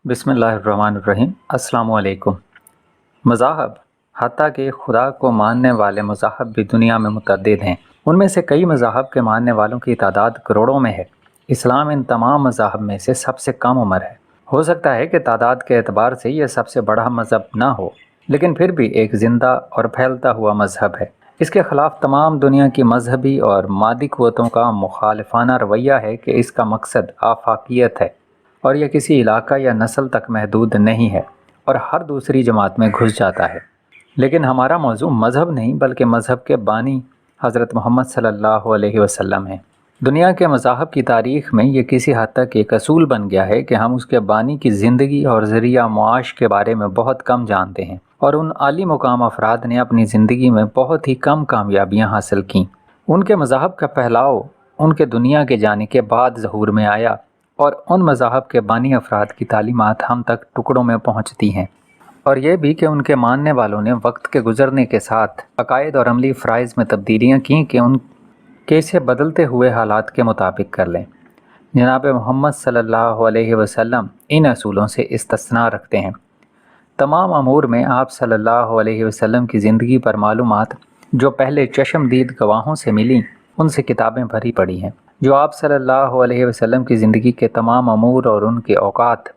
बिस्मिल्लाहिर्रहमानिर्रहीम। अस्सलामु अलैकुम। मज़ाहब, हत्ता कि खुदा को मानने वाले मज़ाहब भी दुनिया में मुतअद्दिद हैं। उनमें से कई मज़ाहब के मानने वालों की तादाद करोड़ों में है। इस्लाम इन तमाम मज़ाहब में से सबसे कम उम्र है। हो सकता है कि तादाद के एतबार से यह सबसे बड़ा मज़हब ना हो, लेकिन फिर भी एक ज़िंदा और फैलता हुआ मज़हब है। इसके ख़िलाफ़ तमाम दुनिया की मजहबी और मादी क़ुव्वतों का मुखालिफाना रवैया है कि इसका मकसद आफाकियत है और यह किसी इलाका या नस्ल तक महदूद नहीं है और हर दूसरी जमात में घुस जाता है। लेकिन हमारा मौजू मज़हब नहीं बल्कि मज़हब के बानी हज़रत मोहम्मद सल्लल्लाहु अलैहि वसल्लम है। दुनिया के मज़ाहब की तारीख़ में ये किसी हद तक एक असूल बन गया है कि हम उसके बानी की ज़िंदगी और ज़रिया मुआश के बारे में बहुत कम जानते हैं और उन आली मुकाम अफराद ने अपनी ज़िंदगी में बहुत ही कम कामयाबियाँ हासिल की। उनके मज़ाहब का फैलाव उनके दुनिया के जाने के बाद ज़हूर में आया और उन मज़ाहब के बानी अफराद की तालीमात हम तक टुकड़ों में पहुँचती हैं, और यह भी कि उनके मानने वालों ने वक्त के गुजरने के साथ अकायद और अमली फ़राइज़ में तब्दीलियाँ की कि उनके इसे बदलते हुए हालात के मुताबिक कर लें। जनाब मोहम्मद सल्लल्लाहु अलैहि वसल्लम इन असूलों से इस्तिस्ना रखते हैं। तमाम अमूर में आप सल्लल्लाहु अलैहि वसल्लम की ज़िंदगी पर मालूमात जो पहले चश्मदीद गवाहों से मिली, उनसे किताबें भरी पड़ी हैं। जो आप सल्लल्लाहु अलैहि वसल्लम की ज़िंदगी के तमाम अमूर और उनके औकात,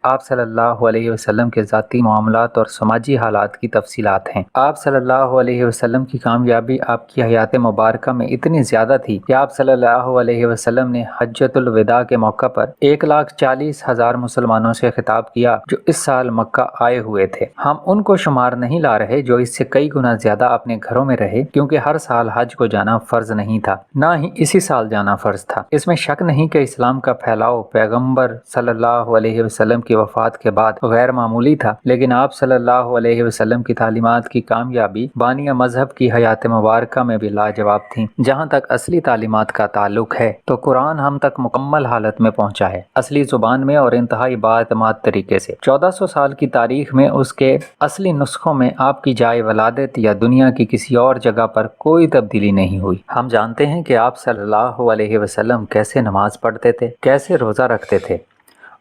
आप सल्लल्लाहु अलैहि वसल्लम के ज़ाती मामलात और समाजी हालात की तफसीलात हैं। आप सल्लल्लाहु अलैहि वसल्लम की कामयाबी आपकी हयात मुबारका में इतनी ज़्यादा थी कि आप सल्लल्लाहु अलैहि वसल्लम ने हज्जतुल विदा के मौका पर 1,40,000 मुसलमानों से खिताब किया जो इस साल मक्का आए हुए थे। हम उनको शुमार नहीं ला रहे जो इससे कई गुना ज़्यादा अपने घरों में रहे, क्योंकि हर साल हज को जाना फ़र्ज नहीं था, ना ही इसी साल जाना फ़र्ज था। इसमें शक नहीं कि इस्लाम का फैलाव पैगम्बर सल्लल्लाहु अलैहि वसल्लम की वफ़ात के बाद गैर मामूली था, लेकिन आप सल्लल्लाहु अलैहि वसल्लम की तालीमात की कामयाबी बानिया मजहब की हयात मुबारका में भी लाजवाब थी। जहाँ तक असली तालीमात का ताल्लुक है तो कुरान हम तक मुकम्मल हालत में पहुँचा है, असली ज़ुबान में और इंतहाई बाएतमाद तरीके से। 1400 साल की तारीख में उसके असली नुस्खों में आपकी जाए वलादत या दुनिया की किसी और जगह पर कोई तब्दीली नहीं हुई। हम जानते हैं कि आप सल्लल्लाहु अलैहि वसल्लम कैसे नमाज पढ़ते थे, कैसे रोज़ा रखते थे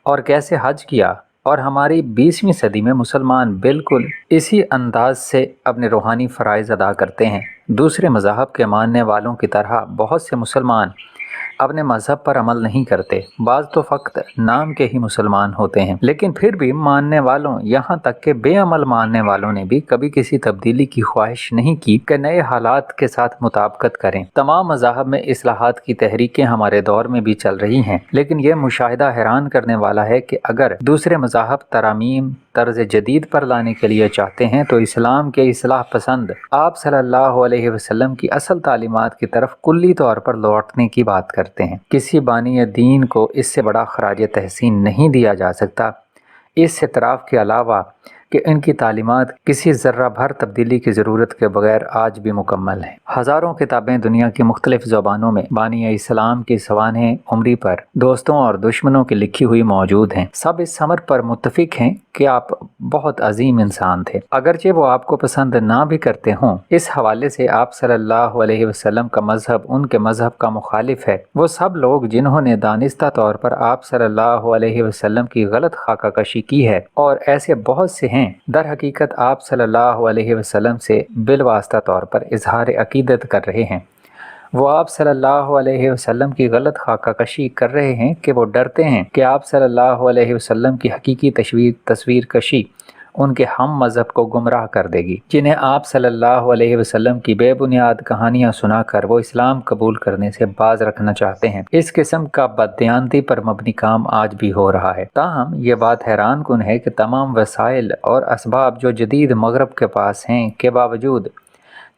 और कैसे हज किया, और हमारी 20वीं सदी में मुसलमान बिल्कुल इसी अंदाज से अपने रूहानी फ़राइज़ अदा करते हैं। दूसरे मज़ाहब के मानने वालों की तरह बहुत से मुसलमान अपने मज़हब पर अमल नहीं करते। बाज़ तो फ़क़त नाम के ही मुसलमान होते हैं, लेकिन फिर भी मानने वालों, यहाँ तक के बेअमल मानने वालों ने भी कभी किसी तब्दीली की ख्वाहिश नहीं की कि नए हालात के साथ मुताबिकत करें। तमाम मज़ाहब में इस्लाहात की तहरीकें हमारे दौर में भी चल रही हैं, लेकिन यह मुशाहिदा हैरान करने वाला है कि अगर दूसरे मज़ाहब तरामीम तर्ज जदीद पर लाने के लिए चाहते हैं तो इस्लाम के इस्लाह पसंद आप सल्लल्लाहु अलैहि वसल्लम की असल तालीमात की तरफ कुल्ली तौर पर लौटने की बात करते हैं। किसी बानी दीन को इससे बड़ा खराज तहसीन नहीं दिया जा सकता, इस एतराफ़ के अलावा कि इनकी तालीमात किसी ज़र्रा भर तब्दीली की ज़रूरत के बगैर आज भी मुकम्मल हैं। हज़ारों किताबें दुनिया की मुख्तलिफ़ ज़बानों में बानी इस्लाम की सवानह उम्री पर दोस्तों और दुश्मनों की लिखी हुई मौजूद हैं। सब इस समर पर मुत्तफ़िक हैं कि आप बहुत अजीम इंसान थे, अगरचे वो आपको पसंद ना भी करते हों। इस हवाले से आप सल्लल्लाहु अलैहि वसल्लम का मज़हब उनके मज़हब का मुखालिफ है। वो सब लोग जिन्होंने दानिस्ता तौर पर आप सल्लल्लाहु अलैहि वसल्लम की गलत खाका कशी की है, और ऐसे बहुत से हैं, दर हकीकत आप सल्लल्लाहु अलैहि वसल्लम से बिलवास्ता तौर पर इजहार अकीदत कर रहे हैं। वो आप सल्लल्लाहु अलैहि वसल्लम की गलत खाका कशी कर रहे हैं कि वो डरते हैं कि आप सल्लल्लाहु अलैहि वसल्लम की हकीकी तस्वीर कशी उनके हम मज़हब को गुमराह कर देगी, जिन्हें आप सल्लल्लाहु अलैहि वसल्लम की बेबुनियाद कहानियाँ सुनाकर वो इस्लाम कबूल करने से बाज रखना चाहते हैं। इस किस्म का बददियानती पर मबनी काम आज भी हो रहा है। ताहम ये बात हैरान कुन है कि तमाम वसाइल और असबाब जो जदीद मगरब के पास हैं के बावजूद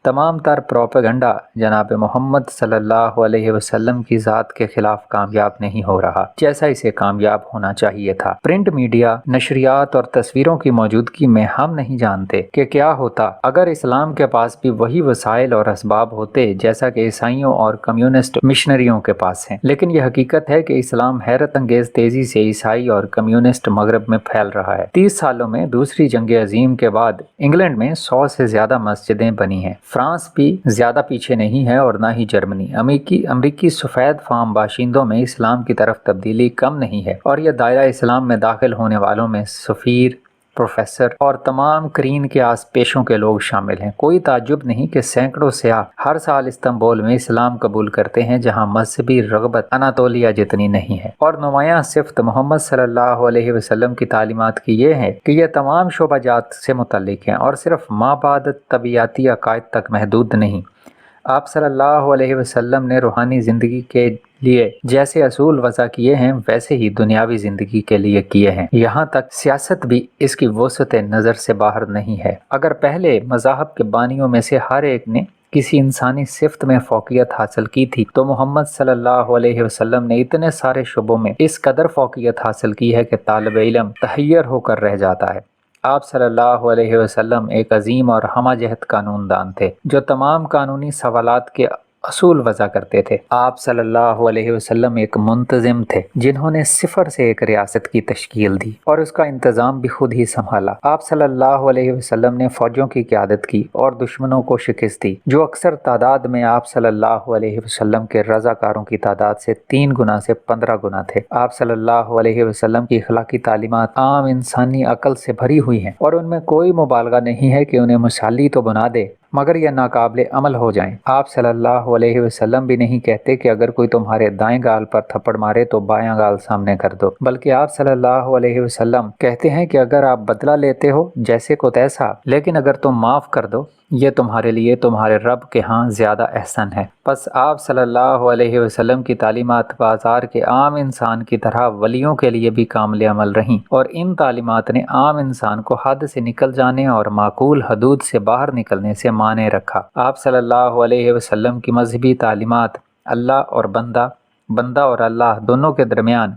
तमाम तर प्रोपेगंडा जनाब मोहम्मद सल्लल्लाहु अलैहि वसल्लम की ज़ात के खिलाफ कामयाब नहीं हो रहा जैसा इसे कामयाब होना चाहिए था। प्रिंट मीडिया, नशरियात और तस्वीरों की मौजूदगी में हम नहीं जानते कि क्या होता अगर इस्लाम के पास भी वही वसाइल और असबाब होते जैसा कि ईसाइयों और कम्युनिस्ट मिशनरियों के पास हैं। लेकिन यह हकीकत है कि इस्लाम हैरत अंगेज तेजी से ईसाई और कम्युनिस्ट मगरब में फैल रहा है। 30 सालों में दूसरी जंग अजीम के बाद इंग्लैंड में 100 से ज़्यादा मस्जिदें बनी हैं। فرانس بھی زیادہ پیچھے نہیں ہے اور نہ ہی جرمنی۔ امریکی سفید فام باشندوں میں اسلام کی طرف تبدیلی کم نہیں ہے، اور یہ دائرہ اسلام میں داخل ہونے والوں میں سفیر، پروفیسر اور تمام کرین کے آس پیشوں کے لوگ شامل ہیں۔ کوئی تعجب نہیں کہ سینکڑوں سیاح ہر سال استنبول میں اسلام قبول کرتے ہیں، جہاں مذہبی رغبت اناطولیہ جتنی نہیں ہے۔ اور نمایاں صفت محمد صلی اللہ علیہ وسلم کی تعلیمات کی یہ ہے کہ یہ تمام شعبہ جات سے متعلق ہیں اور صرف مابعد طبیعیاتی عقائد تک محدود نہیں۔ آپ صلی اللہ علیہ وسلم نے روحانی زندگی کے لیے جیسے اصول وضع کیے ہیں ویسے ہی دنیاوی زندگی کے لیے کیے ہیں۔ یہاں تک سیاست بھی اس کی وسعت نظر سے باہر نہیں ہے۔ اگر پہلے مذاہب کے بانیوں میں سے ہر ایک نے کسی انسانی صفت میں فوقیت حاصل کی تھی، تو محمد صلی اللہ علیہ وسلم نے اتنے سارے شعبوں میں اس قدر فوقیت حاصل کی ہے کہ طالب علم تحیر ہو کر رہ جاتا ہے۔ آپ صلی اللہ علیہ وسلم ایک عظیم اور ہمہ جہت قانون دان تھے جو تمام قانونی سوالات کے اصول وضع کرتے تھے۔ آپ صلی اللہ علیہ وسلم ایک منتظم تھے جنہوں نے صفر سے ایک ریاست کی تشکیل دی اور اس کا انتظام بھی خود ہی سنبھالا۔ آپ صلی اللہ علیہ وسلم نے فوجوں کی قیادت کی اور دشمنوں کو شکست دی جو اکثر تعداد میں آپ صلی اللہ علیہ وسلم کے رضاکاروں کی تعداد سے 3 گنا سے 15 گنا تھے۔ آپ صلی اللہ علیہ وسلم کی اخلاقی تعلیمات عام انسانی عقل سے بھری ہوئی ہیں اور ان میں کوئی مبالغہ نہیں ہے کہ انہیں مثالی تو بنا دے مگر یہ ناقابل عمل ہو جائیں۔ آپ صلی اللہ علیہ وسلم بھی نہیں کہتے کہ اگر کوئی تمہارے دائیں گال پر تھپڑ مارے تو بایاں گال سامنے کر دو، بلکہ آپ صلی اللہ علیہ وسلم کہتے ہیں کہ اگر آپ بدلہ لیتے ہو جیسے کو تیسا، لیکن اگر تم معاف کر دو یہ تمہارے لیے تمہارے رب کے ہاں زیادہ احسن ہے۔ پس آپ صلی اللہ علیہ وسلم کی تعلیمات بازار کے عام انسان کی طرح ولیوں کے لیے بھی کامل عمل رہیں، اور ان تعلیمات نے عام انسان کو حد سے نکل جانے اور معقول حدود سے باہر نکلنے سے مانے رکھا۔ آپ صلی اللہ علیہ وسلم کی مذہبی تعلیمات اللہ اور بندہ اور اللہ دونوں کے درمیان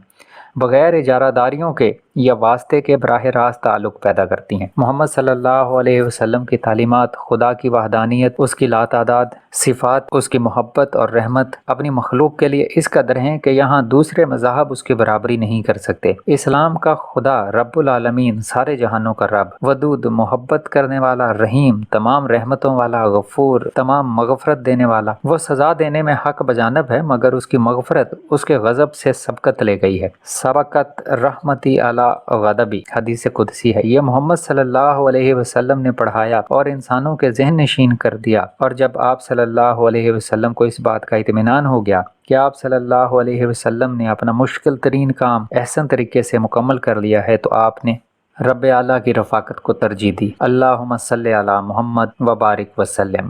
بغیر اجارہ داریوں کے یا واسطے کے براہ راست تعلق پیدا کرتی ہیں۔ محمد صلی اللہ علیہ وسلم کی تعلیمات خدا کی وحدانیت، اس کی لاتعداد صفات، اس کی محبت اور رحمت اپنی مخلوق کے لیے اس قدر ہیں کہ یہاں دوسرے مذاہب اس کی برابری نہیں کر سکتے۔ اسلام کا خدا رب العالمین، سارے جہانوں کا رب، ودود، محبت کرنے والا، رحیم، تمام رحمتوں والا، غفور، تمام مغفرت دینے والا، وہ سزا دینے میں حق بجانب ہے مگر اس کی مغفرت اس کے غضب سے سبقت لے گئی ہے۔ سبقت رحمتی علی غضبی حدیث قدسی ہے۔ یہ محمد صلی اللہ علیہ وسلم نے پڑھایا اور انسانوں کے ذہن نشین کر دیا، اور جب آپ صلی اللہ علیہ وسلم کو اس بات کا اطمینان ہو گیا کہ آپ صلی اللہ علیہ وسلم نے اپنا مشکل ترین کام احسن طریقے سے مکمل کر لیا ہے تو آپ نے رب اعلیٰ کی رفاقت کو ترجیح دی۔ اللہم صلی علی محمد وبارک وسلم۔